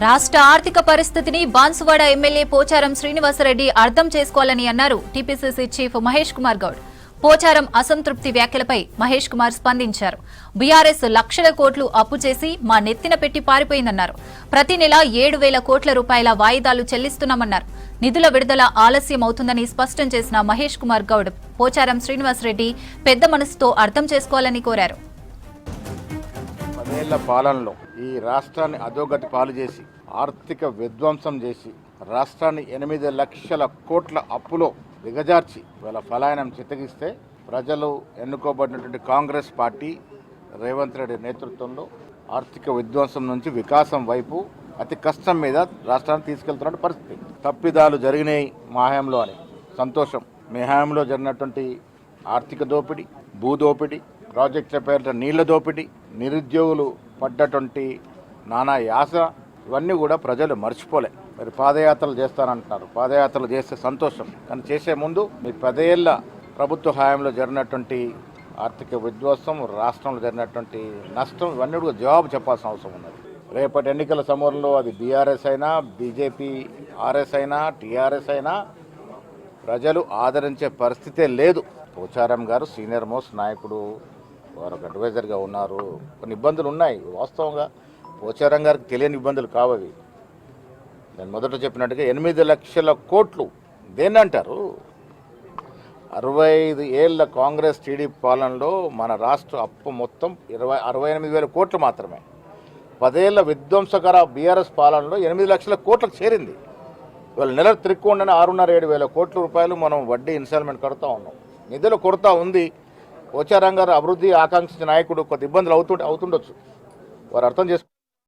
రాష్ట్ర ఆర్థిక పరిస్థితిని బాన్సువాడ ఎమ్మెల్యే పోచారం శ్రీనివాసరెడ్డి అర్థం చేసుకోవాలని అన్నారు టీపీసీసీ చీఫ్ మహేష్ కుమార్ గౌడ్. పోచారం అసంతృప్తి వ్యాఖ్యలపై మహేష్ కుమార్ స్పందించారు. బీఆర్ఎస్ లక్షల కోట్లు అప్పు చేసి మా నెత్తిన పెట్టి పారిపోయిందన్నారు. ప్రతి నెల 7,000 కోట్ల రూపాయల వాయిదాలు చెల్లిస్తున్నామన్నారు. నిధుల విడుదల ఆలస్యం అవుతుందని స్పష్టం చేసిన మహేష్ కుమార్ గౌడ్ పోచారం శ్రీనివాసరెడ్డి పెద్ద మనసుతో అర్థం చేసుకోవాలని కోరారు. 10 ఏళ్ల పాలనలో ఈ రాష్ట్రాన్ని అధోగతి పాలు చేసి ఆర్థిక విధ్వంసం చేసి రాష్ట్రాన్ని 8 లక్షల కోట్ల అప్పులో దిగజార్చి వాళ్ళ ఫలాయనం చిత్తగిస్తే ప్రజలు ఎన్నుకోబడినటువంటి కాంగ్రెస్ పార్టీ రేవంత్ రెడ్డి నేతృత్వంలో ఆర్థిక విధ్వంసం నుంచి వికాసం వైపు అతి కష్టం మీద రాష్ట్రాన్ని తీసుకెళ్తున్న పరిస్థితి. తప్పిదాలు జరిగినాయి మా హయాంలో అని సంతోషం. మీ హయాంలో జరిగినటువంటి ఆర్థిక దోపిడీ, భూదోపిడీ, ప్రాజెక్టుల పేరిట నీళ్ల దోపిడీ, నిరుద్యోగులు పడ్డటువంటి నానా యాస ఇవన్నీ కూడా ప్రజలు మర్చిపోలే. మరి పాదయాత్రలు చేస్తానంటున్నారు. పాదయాత్రలు చేస్తే సంతోషం, కానీ చేసే ముందు మీ 10 ఏళ్ల ప్రభుత్వ హయాంలో జరిగినటువంటి ఆర్థిక విధ్వంసం, రాష్ట్రంలో జరిగినటువంటి నష్టం ఇవన్నీ కూడా జవాబు చెప్పాల్సిన అవసరం ఉన్నది. రేపటి ఎన్నికల సమయంలో అది బీఆర్ఎస్ అయినా, బీజేపీ ఆర్ఎస్ అయినా, టీఆర్ఎస్ అయినా ప్రజలు ఆదరించే పరిస్థితే లేదు. పోచారం గారు సీనియర్ మోస్ట్ నాయకుడు, వారు ఒక అడ్వైజర్గా ఉన్నారు. కొన్ని ఇబ్బందులు ఉన్నాయి వాస్తవంగా. పోచారం గారికి తెలియని ఇబ్బందులు కావవి. నేను మొదట చెప్పినట్టుగా 8 లక్షల కోట్లు దేన్ని అంటారు? 65 ఏళ్ల కాంగ్రెస్ టీడీపీ పాలనలో మన రాష్ట్ర అప్పు మొత్తం 68,000 కోట్లు మాత్రమే. 10 ఏళ్ల విధ్వంసకర బీఆర్ఎస్ పాలనలో 8 లక్షల కోట్లకు చేరింది. ఇవాళ నెల తిరుక్కుండానే 6,500-7,000 కోట్ల రూపాయలు మనం వడ్డీ ఇన్స్టాల్మెంట్ కడుతూ ఉన్నాం. నిధుల కొరత ఉంది. పోచారం గారు అభివృద్ధి ఆకాంక్షించిన నాయకుడు, కొద్ది ఇబ్బందులు అవుతుండొచ్చు, వారు అర్థం చేసుకో